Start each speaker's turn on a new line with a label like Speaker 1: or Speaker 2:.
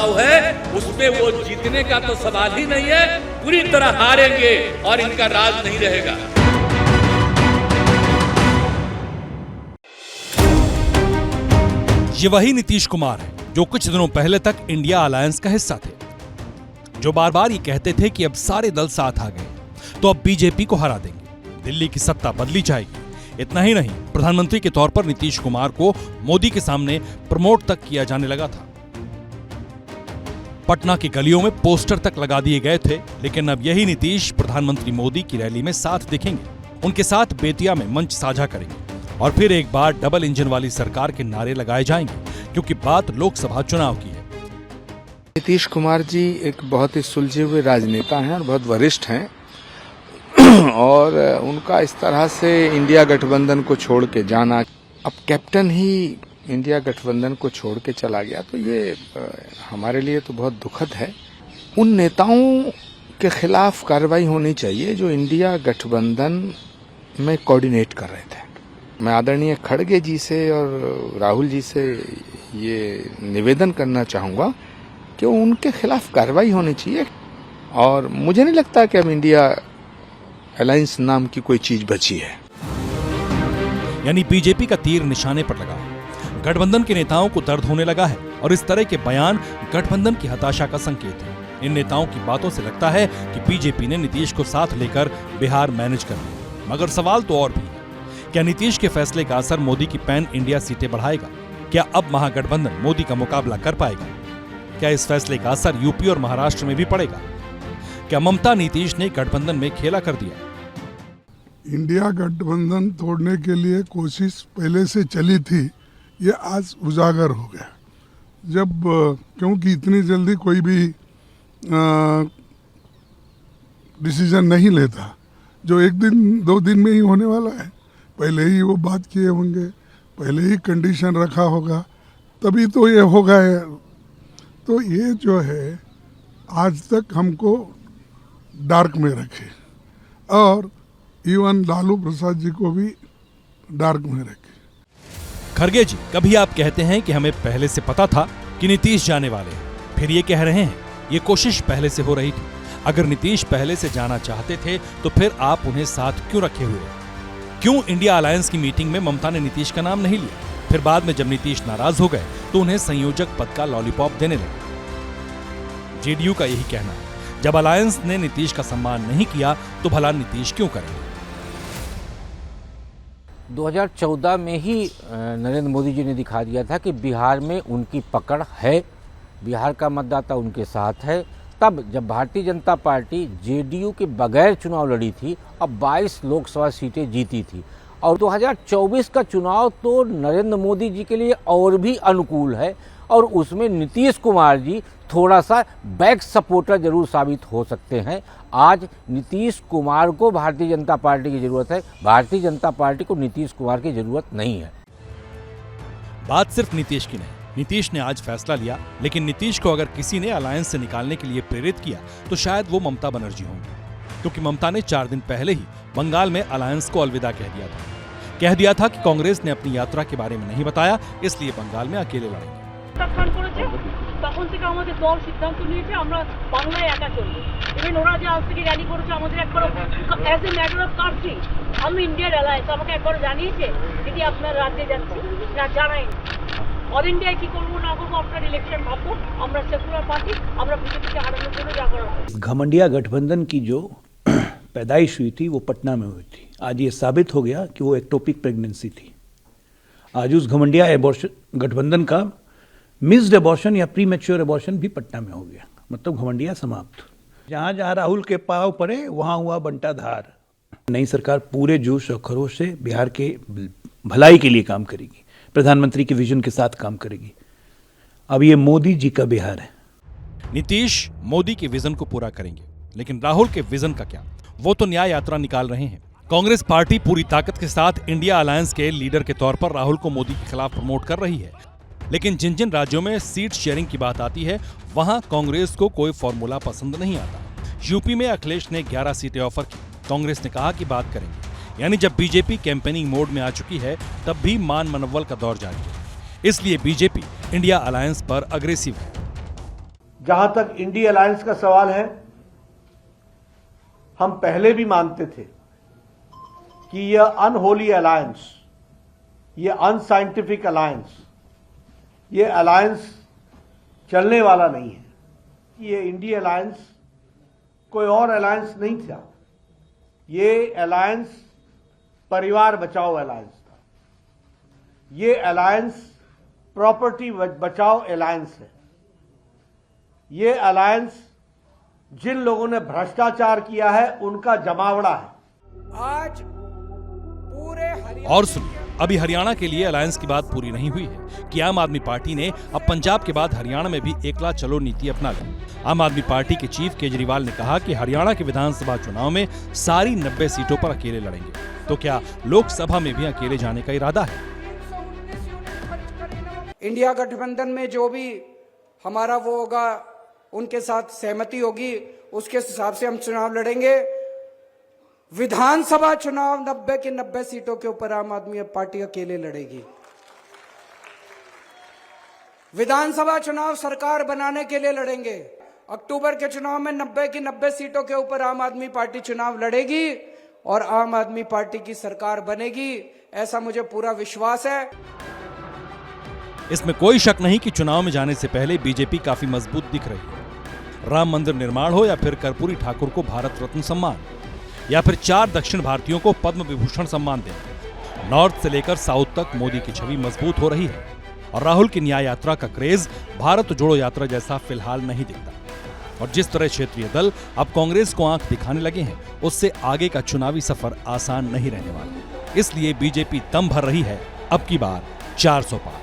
Speaker 1: चुनाव है उसमें वो जीतने का तो सवाल ही नहीं है, पूरी तरह हारेंगे और इनका राज नहीं रहेगा।
Speaker 2: ये वही नीतीश कुमार है जो कुछ दिनों पहले तक इंडिया अलायंस का हिस्सा थे, जो बार बार ये कहते थे कि अब सारे दल साथ आ गए तो अब बीजेपी को हरा देंगे, दिल्ली की सत्ता बदली जाएगी। इतना ही नहीं, प्रधानमंत्री के तौर पर नीतीश कुमार को मोदी के सामने प्रमोट तक किया जाने लगा था। पटना की गलियों में पोस्टर तक लगा दिए गए थे, लेकिन अब यही नीतीश प्रधानमंत्री मोदी की रैली में साथ दिखेंगे, उनके साथ बेतिया में मंच साझा करेंगे और फिर एक बार डबल इंजन वाली सरकार के नारे लगाए जाएंगे, क्योंकि बात लोकसभा चुनाव की है।
Speaker 3: नीतीश कुमार जी एक बहुत ही सुलझे हुए राजनेता हैं और बहुत वरिष्ठ हैं और उनका इस तरह से इंडिया गठबंधन को छोड़ के जाना, अब कैप्टन ही इंडिया गठबंधन को छोड़ के चला गया, तो ये हमारे लिए तो बहुत दुखद है। उन नेताओं के खिलाफ कार्रवाई होनी चाहिए जो इंडिया गठबंधन में कोऑर्डिनेट कर रहे थे। मैं आदरणीय खड़गे जी से और राहुल जी से ये निवेदन करना चाहूँगा कि उनके खिलाफ कार्रवाई होनी चाहिए और मुझे नहीं लगता कि अब इंडिया अलायंस नाम की कोई चीज बची है।
Speaker 2: यानी बीजेपी का तीर निशाने पर लगा है, गठबंधन के नेताओं को दर्द होने लगा है और इस तरह के बयान गठबंधन की हताशा का संकेत है। इन नेताओं की बातों से लगता है कि बीजेपी ने नीतीश को साथ लेकर बिहार मैनेज कर लिया। मगर सवाल तो और भी है, क्या नीतीश के फैसले का असर मोदी की पैन इंडिया सीटें बढ़ाएगा? क्या अब महागठबंधन मोदी का मुकाबला कर पाएगा? क्या इस फैसले का असर यूपी और महाराष्ट्र में भी पड़ेगा? क्या ममता नीतीश ने गठबंधन में खेला कर दिया?
Speaker 4: इंडिया गठबंधन तोड़ने के लिए कोशिश पहले से चली थी, ये आज उजागर हो गया। जब क्योंकि इतनी जल्दी कोई भी डिसीजन नहीं लेता, जो एक दिन दो दिन में ही होने वाला है, पहले ही वो बात किए होंगे, पहले ही कंडीशन रखा होगा, तभी तो ये होगा। तो ये जो है आज तक हमको डार्क में रखे और इवन लालू प्रसाद जी को भी डार्क में रखे।
Speaker 2: खड़गे जी, कभी आप कहते हैं कि हमें पहले से पता था कि नीतीश जाने वाले हैं, फिर ये कह रहे हैं ये कोशिश पहले से हो रही थी। अगर नीतीश पहले से जाना चाहते थे तो फिर आप उन्हें साथ क्यों रखे हुए? क्यों इंडिया अलायंस की मीटिंग में ममता ने नीतीश का नाम नहीं लिया? फिर बाद में जब नीतीश नाराज हो गए तो उन्हें संयोजक पद का लॉलीपॉप देने लगे। जेडीयू का यही कहना है, जब अलायंस ने नीतीश का सम्मान नहीं किया तो भला नीतीश क्यों करेंगे?
Speaker 5: 2014 में ही नरेंद्र मोदी जी ने दिखा दिया था कि बिहार में उनकी पकड़ है, बिहार का मतदाता उनके साथ है। तब जब भारतीय जनता पार्टी जेडीयू के बगैर चुनाव लड़ी थी और 22 लोकसभा सीटें जीती थी, और 2024 का चुनाव तो नरेंद्र मोदी जी के लिए और भी अनुकूल है और उसमें नीतीश कुमार जी थोड़ा सा बैक सपोर्टर जरूर साबित हो सकते हैं। आज नीतीश कुमार को भारतीय जनता पार्टी की जरूरत है, भारतीय जनता पार्टी को नीतीश कुमार की जरूरत नहीं है।
Speaker 2: बात सिर्फ नीतीश की नहीं, नीतीश ने आज फैसला लिया, लेकिन नीतीश को अगर किसी ने अलायंस से निकालने के लिए प्रेरित किया तो शायद वो ममता बनर्जी होंगी, क्योंकि ममता ने 4 दिन पहले ही बंगाल में अलायंस को अलविदा कह दिया था कि कांग्रेस ने अपनी यात्रा के बारे में नहीं बताया, इसलिए बंगाल में अकेले लड़ेंगे।
Speaker 6: তখন থেকে আমাদের দল সিদ্ধান্ত নিয়েছে আমরা বাংলায় একা চলবো। ইভেন ওরা যে আজ থেকে র্যালি করেছে আমাদের একবার as a matter of country আমি ইন্ডিয়ার অ্যালায়েন্স আমাকে একবার জানিয়েছে দিদি আপনার রাজ্যে যাচ্ছি না, জানাইনি। অল ইন্ডিয়ায় কি করবো না করবো আপনার ইলেকশন ভাববো, আমরা সেকুলার পার্টি আমরা বিজেপিকে হারানোর জন্য যা করার।
Speaker 7: घमंडिया गठबंधन की जो पैदाइश हुई थी वो पटना में हुई थी। आज ये साबित हो गया कि वो एक्टोपिक प्रेगनेंसी थी। आज उस घमंडिया गठबंधन का मिस्ड एबॉर्शन या प्री मैच्योर एबॉर्शन भी पटना में हो गया, मतलब घमंडिया समाप्त। जहाँ जहाँ राहुल के पाँव पड़े वहाँ हुआ बंटाधार। नई सरकार पूरे जोश और खरोश से बिहार के भलाई के लिए काम करेगी, प्रधानमंत्री के विजन के साथ काम करेगी। अब ये मोदी जी का बिहार है।
Speaker 2: नीतीश मोदी के विजन को पूरा करेंगे, लेकिन राहुल के विजन का क्या? वो तो न्याय यात्रा निकाल रहे हैं। कांग्रेस पार्टी पूरी ताकत के साथ इंडिया अलायंस के लीडर के तौर पर राहुल को मोदी के खिलाफ प्रमोट कर रही है, लेकिन जिन जिन राज्यों में सीट शेयरिंग की बात आती है वहां कांग्रेस को कोई फॉर्मूला पसंद नहीं आता। यूपी में अखिलेश ने 11 सीटें ऑफर की, कांग्रेस ने कहा कि बात करेंगे। यानी जब बीजेपी कैंपेनिंग मोड में आ चुकी है तब भी मान मनव्वल का दौर जारी है, इसलिए बीजेपी इंडिया अलायंस पर अग्रेसिव है।
Speaker 8: जहां तक इंडी अलायंस का सवाल है, हम पहले भी मानते थे कि यह अनहोली अलायंस, यह अनसाइंटिफिक अलायंस, यह अलायंस चलने वाला नहीं है। ये इंडी अलायंस कोई और अलायंस नहीं था, ये अलायंस परिवार बचाओ अलायंस था। ये अलायंस प्रॉपर्टी बचाओ अलायंस है। ये अलायंस जिन लोगों ने भ्रष्टाचार किया है उनका जमावड़ा है।
Speaker 9: आज पूरे
Speaker 2: और सुनिए, अभी हरियाणा के लिए अलायंस की बात पूरी नहीं हुई है कि आम आदमी पार्टी ने अब पंजाब के बाद हरियाणा में भी एकला चलो नीति अपना ली। आम आदमी पार्टी के चीफ केजरीवाल ने कहा कि हरियाणा के विधानसभा चुनाव में सारी 90 सीटों पर अकेले लड़ेंगे। तो क्या लोकसभा में भी अकेले जाने का इरादा है?
Speaker 9: इंडिया गठबंधन में जो भी हमारा वो होगा, उनके साथ सहमति होगी, उसके हिसाब से हम चुनाव लड़ेंगे। विधानसभा चुनाव 90 की 90 सीटों के ऊपर आम आदमी पार्टी अकेले लड़ेगी। विधानसभा चुनाव सरकार बनाने के लिए लड़ेंगे। अक्टूबर के चुनाव में 90 की 90 सीटों के ऊपर आम आदमी पार्टी चुनाव लड़ेगी और आम आदमी पार्टी की सरकार बनेगी, ऐसा मुझे पूरा विश्वास है।
Speaker 2: इसमें कोई शक नहीं कि चुनाव में जाने से पहले बीजेपी काफी मजबूत दिख रही है। राम मंदिर निर्माण हो या फिर कर्पूरी ठाकुर को भारत रत्न सम्मान, या फिर 4 दक्षिण भारतीयों को पद्म विभूषण सम्मान देना, नॉर्थ से लेकर साउथ तक मोदी की छवि मजबूत हो रही है और राहुल की न्याय यात्रा का क्रेज भारत जोड़ो यात्रा जैसा फिलहाल नहीं दिखता। और जिस तरह क्षेत्रीय दल अब कांग्रेस को आंख दिखाने लगे हैं, उससे आगे का चुनावी सफर आसान नहीं रहने वाला। इसलिए बीजेपी दम भर रही है अब की बार 400 पार।